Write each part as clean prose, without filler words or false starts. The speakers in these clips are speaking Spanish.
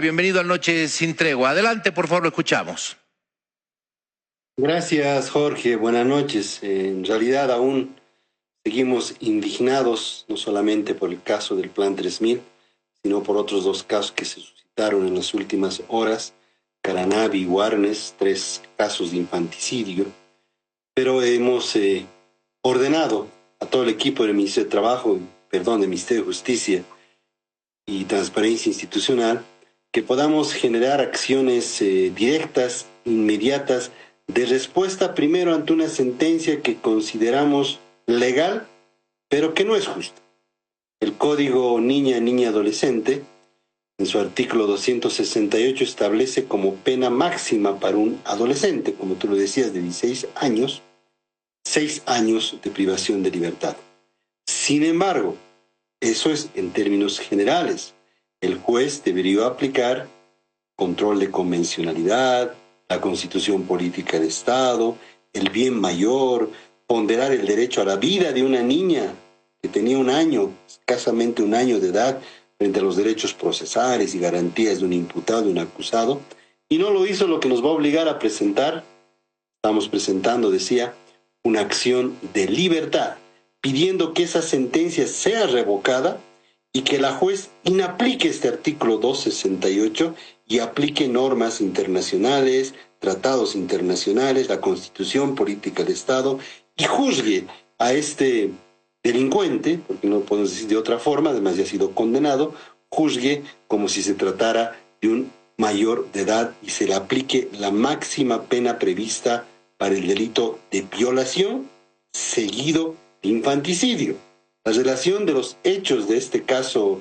Bienvenido a Noche sin Tregua. Adelante, por favor, lo escuchamos. Gracias, Jorge. Buenas noches. En realidad aún seguimos indignados, no solamente por el caso del Plan 3000, sino por otros dos casos que se suscitaron en las últimas horas, Caranavi y Warnes, 3 casos de infanticidio. Pero hemos ordenado a todo el equipo del Ministerio de Trabajo, del Ministerio de Justicia y Transparencia Institucional, que podamos generar acciones directas, inmediatas, de respuesta primero ante una sentencia que consideramos legal, pero que no es justa. El Código Niña Adolescente, en su artículo 268, establece como pena máxima para un adolescente, como tú lo decías, de 16 años, 6 años de privación de libertad. Sin embargo, eso es en términos generales. El juez debería aplicar control de convencionalidad, la Constitución Política del Estado, el bien mayor, ponderar el derecho a la vida de una niña que tenía un año, escasamente un año de edad, frente a los derechos procesales y garantías de un imputado, de un acusado, y no lo hizo, lo que nos va a obligar a presentar, estamos presentando, decía, una acción de libertad, pidiendo que esa sentencia sea revocada y que la juez inaplique este artículo 268 y aplique normas internacionales, tratados internacionales, la Constitución Política del Estado, y juzgue a este delincuente, porque no podemos decir de otra forma, además ya ha sido condenado, juzgue como si se tratara de un mayor de edad y se le aplique la máxima pena prevista para el delito de violación seguido de infanticidio. La relación de los hechos de este caso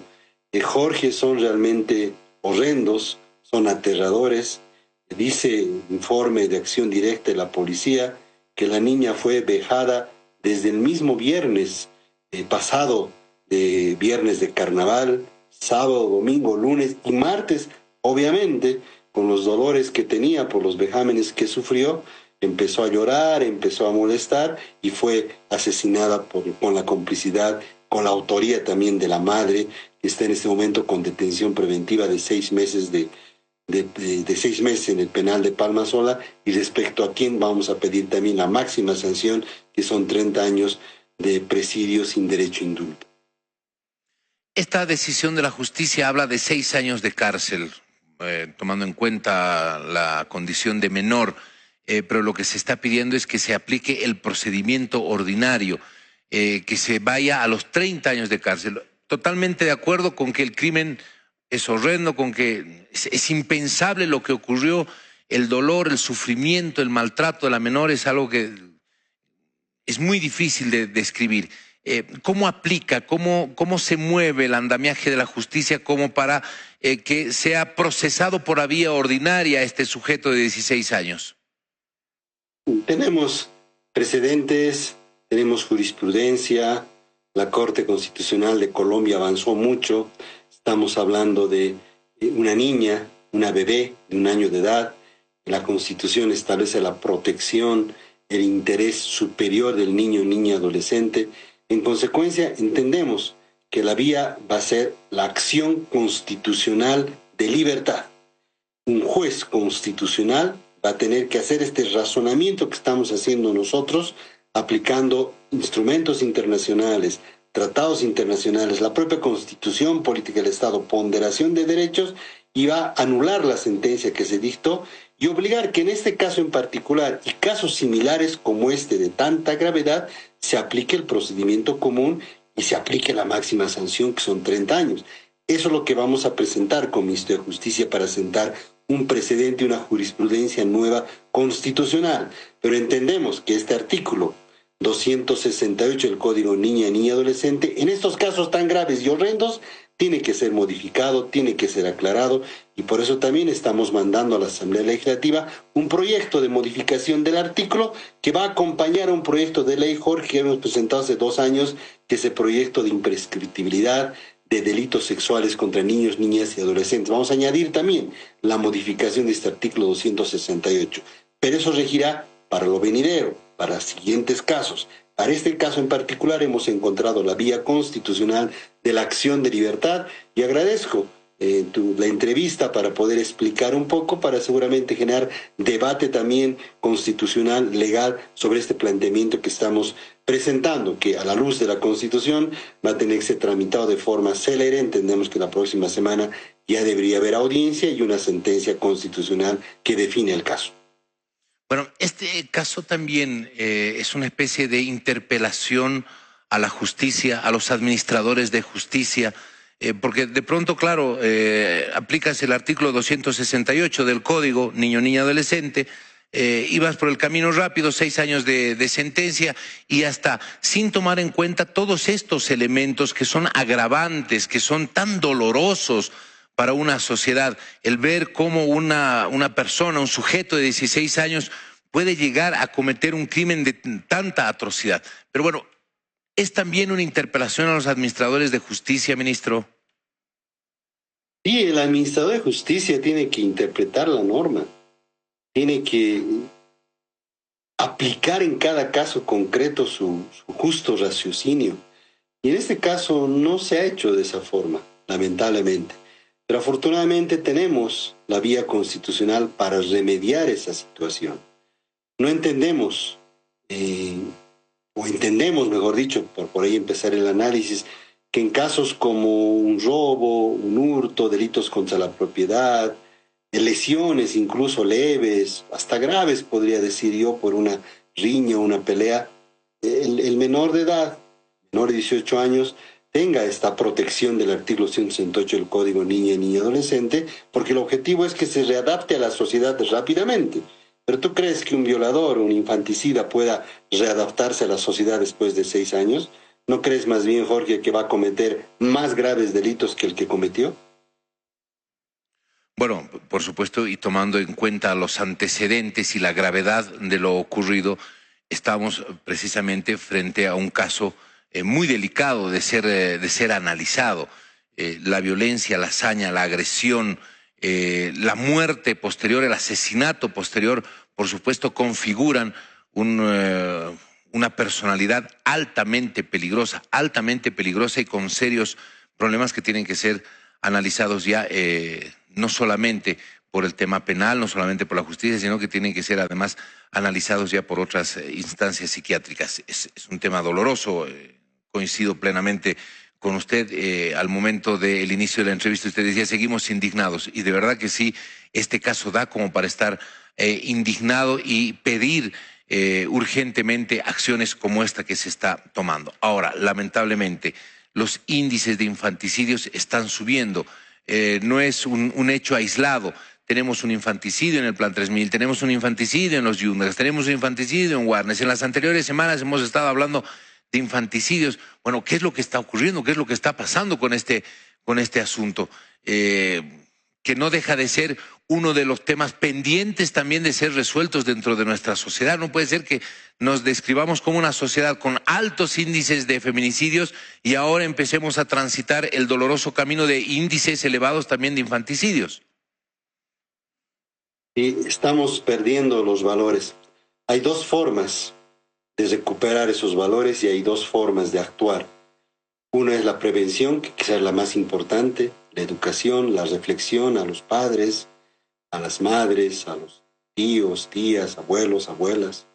de Jorge son realmente horrendos, son aterradores. Dice el informe de acción directa de la policía que la niña fue vejada desde el mismo viernes pasado, de viernes de carnaval, sábado, domingo, lunes y martes, obviamente con los dolores que tenía por los vejámenes que sufrió. Empezó a llorar, empezó a molestar y fue asesinada con la complicidad, con la autoría también de la madre, que está en este momento con detención preventiva de 6 meses de 6 meses en el penal de Palmasola, y respecto a quien vamos a pedir también la máxima sanción, que son 30 años de presidio sin derecho a indulto. Esta decisión de la justicia habla de 6 años de cárcel, tomando en cuenta la condición de menor. Pero lo que se está pidiendo es que se aplique el procedimiento ordinario, que se vaya a los 30 años de cárcel. Totalmente de acuerdo con que el crimen es horrendo, con que es impensable lo que ocurrió, el dolor, el sufrimiento, el maltrato de la menor es algo que es muy difícil de describir. ¿Cómo aplica, cómo se mueve el andamiaje de la justicia como para que sea procesado por la vía ordinaria este sujeto de 16 años? Tenemos precedentes, tenemos jurisprudencia, la Corte Constitucional de Colombia avanzó mucho, estamos hablando de una niña, una bebé de 1 año de edad, la Constitución establece la protección, el interés superior del niño, niña, adolescente. En consecuencia, entendemos que la vía va a ser la acción constitucional de libertad. Un juez constitucional va a tener que hacer este razonamiento que estamos haciendo nosotros, aplicando instrumentos internacionales, tratados internacionales, la propia Constitución Política del Estado, ponderación de derechos, y va a anular la sentencia que se dictó y obligar que en este caso en particular y casos similares como este de tanta gravedad se aplique el procedimiento común y se aplique la máxima sanción, que son 30 años. Eso es lo que vamos a presentar con Ministerio de Justicia para sentar un precedente, una jurisprudencia nueva constitucional. Pero entendemos que este artículo 268 del Código Niña y Adolescente, en estos casos tan graves y horrendos, tiene que ser modificado, tiene que ser aclarado, y por eso también estamos mandando a la Asamblea Legislativa un proyecto de modificación del artículo que va a acompañar a un proyecto de ley, Jorge, que hemos presentado hace 2 años, que es el proyecto de imprescriptibilidad de delitos sexuales contra niños, niñas y adolescentes. Vamos a añadir también la modificación de este artículo 268, pero eso regirá para lo venidero, para siguientes casos. Para este caso en particular hemos encontrado la vía constitucional de la acción de libertad, y agradezco la entrevista para poder explicar un poco, para seguramente generar debate también constitucional, legal, sobre este planteamiento que estamos presentando, que a la luz de la Constitución va a tener que ser tramitado de forma célere. Entendemos que la próxima semana ya debería haber audiencia y una sentencia constitucional que define el caso. Bueno, este caso también es una especie de interpelación a la justicia, a los administradores de justicia, porque de pronto, claro, aplicas el artículo 268 del Código Niño, Niña, Adolescente, ibas por el camino rápido, 6 años de sentencia, y hasta sin tomar en cuenta todos estos elementos que son agravantes, que son tan dolorosos para una sociedad, el ver cómo una persona, un sujeto de 16 años puede llegar a cometer un crimen de tanta atrocidad. Pero bueno, ¿es también una interpelación a los administradores de justicia, ministro? Sí, el administrador de justicia tiene que interpretar la norma, tiene que aplicar en cada caso concreto su justo raciocinio. Y en este caso no se ha hecho de esa forma, lamentablemente. Pero afortunadamente tenemos la vía constitucional para remediar esa situación. No entendemos, o entendemos, mejor dicho, por ahí empezar el análisis, que en casos como un robo, un hurto, delitos contra la propiedad, lesiones incluso leves, hasta graves podría decir yo, por una riña o una pelea, el menor de edad, menor de 18 años, tenga esta protección del artículo 168 del Código Niña, Niña, Adolescente, porque el objetivo es que se readapte a la sociedad rápidamente. ¿Pero tú crees que un violador, un infanticida pueda readaptarse a la sociedad después de 6 años? ¿No crees más bien, Jorge, que va a cometer más graves delitos que el que cometió? Bueno, por supuesto, y tomando en cuenta los antecedentes y la gravedad de lo ocurrido, estamos precisamente frente a un caso muy delicado de ser analizado. La violencia, la hazaña, la agresión, la muerte posterior, el asesinato posterior, por supuesto, configuran una personalidad altamente peligrosa y con serios problemas que tienen que ser analizados ya no solamente por el tema penal, no solamente por la justicia, sino que tienen que ser además analizados ya por otras instancias psiquiátricas. Es un tema doloroso, coincido plenamente con usted. Al momento del inicio de la entrevista usted decía, seguimos indignados, y de verdad que sí, este caso da como para estar indignado y pedir urgentemente acciones como esta que se está tomando. Ahora, lamentablemente, los índices de infanticidios están subiendo. No es un hecho aislado. Tenemos un infanticidio en el Plan 3000, tenemos un infanticidio en los Yungas, tenemos un infanticidio en Guarnes. En las anteriores semanas hemos estado hablando de infanticidios. Bueno, ¿qué es lo que está ocurriendo? ¿Qué es lo que está pasando con este asunto? Que no deja de ser uno de los temas pendientes también de ser resueltos dentro de nuestra sociedad. No puede ser que nos describamos como una sociedad con altos índices de feminicidios y ahora empecemos a transitar el doloroso camino de índices elevados también de infanticidios. Y estamos perdiendo los valores. Hay dos formas de recuperar esos valores y hay dos formas de actuar. Una es la prevención, que quizás es la más importante, la educación, la reflexión a los padres, a las madres, a los tíos, tías, abuelos, abuelas.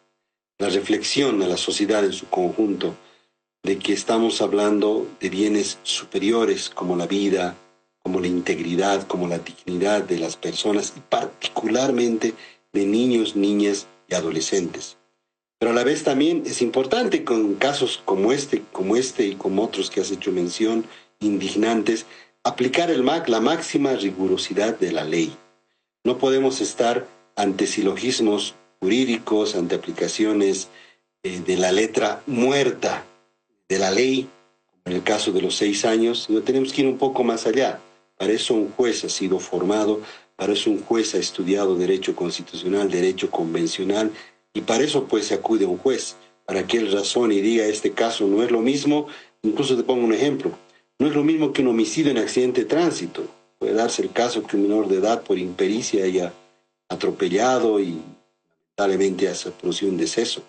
La reflexión a la sociedad en su conjunto de que estamos hablando de bienes superiores como la vida, como la integridad, como la dignidad de las personas y particularmente de niños, niñas y adolescentes. Pero a la vez también es importante con casos como este y como otros que has hecho mención, indignantes, aplicar la máxima rigurosidad de la ley. No podemos estar ante silogismos jurídicos, ante aplicaciones de la letra muerta de la ley, como en el caso de los 6 años, sino tenemos que ir un poco más allá. Para eso un juez ha sido formado, para eso un juez ha estudiado derecho constitucional, derecho convencional, y para eso pues se acude a un juez, para que él razone y diga, este caso no es lo mismo. Incluso te pongo un ejemplo, no es lo mismo que un homicidio en accidente de tránsito. Puede darse el caso que un menor de edad por impericia haya atropellado y lamentablemente haya producido un deceso.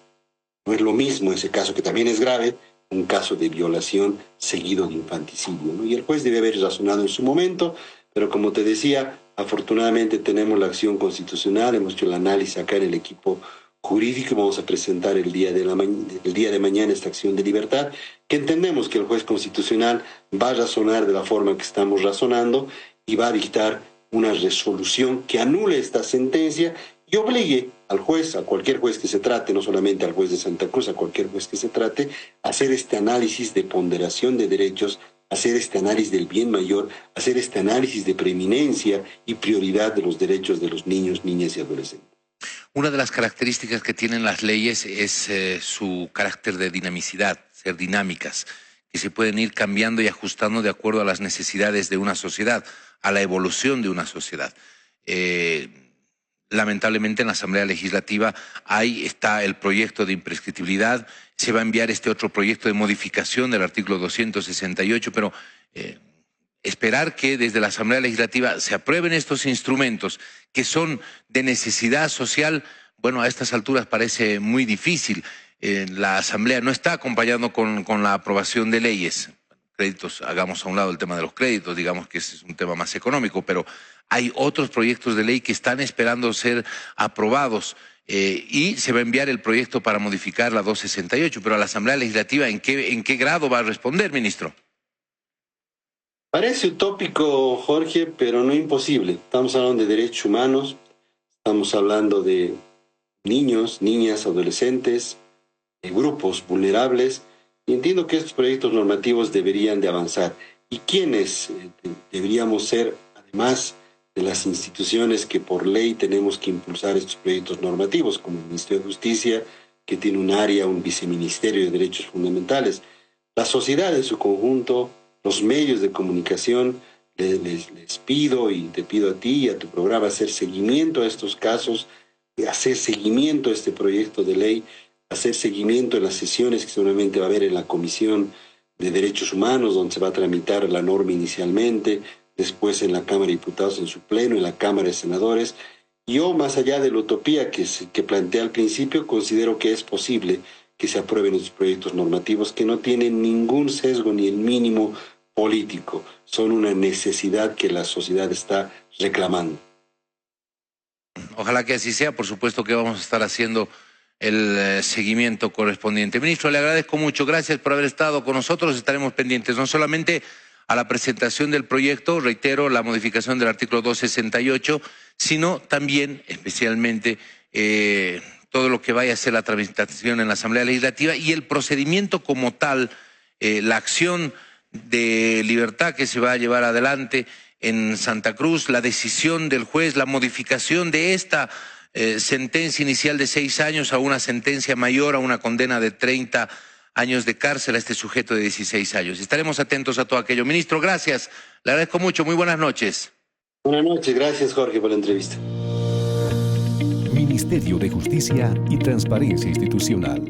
No es lo mismo ese caso, que también es grave, un caso de violación seguido de infanticidio, ¿no? Y el juez debe haber razonado en su momento, Pero como te decía, afortunadamente tenemos la acción constitucional, hemos hecho el análisis acá en el equipo jurídico y vamos a presentar el día de mañana esta acción de libertad, que entendemos que el juez constitucional va a razonar de la forma que estamos razonando y va a dictar una resolución que anule esta sentencia y obligue al juez, a cualquier juez que se trate, no solamente al juez de Santa Cruz, a cualquier juez que se trate, a hacer este análisis de ponderación de derechos, hacer este análisis del bien mayor, hacer este análisis de preeminencia y prioridad de los derechos de los niños, niñas y adolescentes. Una de las características que tienen las leyes es su carácter de dinamicidad, ser dinámicas, que se pueden ir cambiando y ajustando de acuerdo a las necesidades de una sociedad, a la evolución de una sociedad. Lamentablemente en la Asamblea Legislativa ahí está el proyecto de imprescriptibilidad, se va a enviar este otro proyecto de modificación del artículo 268, pero esperar que desde la Asamblea Legislativa se aprueben estos instrumentos que son de necesidad social, bueno, a estas alturas parece muy difícil. La Asamblea no está acompañando con la aprobación de leyes. Créditos, hagamos a un lado el tema de los créditos, digamos que ese es un tema más económico, pero hay otros proyectos de ley que están esperando ser aprobados y se va a enviar el proyecto para modificar la 268, pero a la Asamblea Legislativa, ¿en qué grado va a responder, ministro? Parece utópico, Jorge, pero no imposible. Estamos hablando de derechos humanos, estamos hablando de niños, niñas, adolescentes, de grupos vulnerables, y entiendo que estos proyectos normativos deberían de avanzar. ¿Y quiénes deberíamos ser, además de las instituciones que por ley tenemos que impulsar estos proyectos normativos, como el Ministerio de Justicia, que tiene un área, un viceministerio de Derechos Fundamentales? La sociedad en su conjunto, los medios de comunicación, les pido y te pido a ti y a tu programa hacer seguimiento a estos casos, hacer seguimiento a este proyecto de ley, hacer seguimiento en las sesiones que seguramente va a haber en la Comisión de Derechos Humanos, donde se va a tramitar la norma inicialmente, después en la Cámara de Diputados en su pleno, en la Cámara de Senadores. Yo, más allá de la utopía que planteé al principio, considero que es posible que se aprueben estos proyectos normativos que no tienen ningún sesgo ni el mínimo político, son una necesidad que la sociedad está reclamando. Ojalá que así sea, por supuesto que vamos a estar haciendo el seguimiento correspondiente. Ministro, le agradezco mucho, gracias por haber estado con nosotros, estaremos pendientes no solamente a la presentación del proyecto, reitero, la modificación del artículo 268, sino también, especialmente, todo lo que vaya a ser la tramitación en la Asamblea Legislativa y el procedimiento como tal, la acción de libertad que se va a llevar adelante en Santa Cruz, la decisión del juez, la modificación de esta sentencia inicial de 6 años a una sentencia mayor, a una condena de 30 años de cárcel a este sujeto de 16 años. Estaremos atentos a todo aquello. Ministro, gracias. Le agradezco mucho. Muy buenas noches. Buenas noches. Gracias, Jorge, por la entrevista. Ministerio de Justicia y Transparencia Institucional.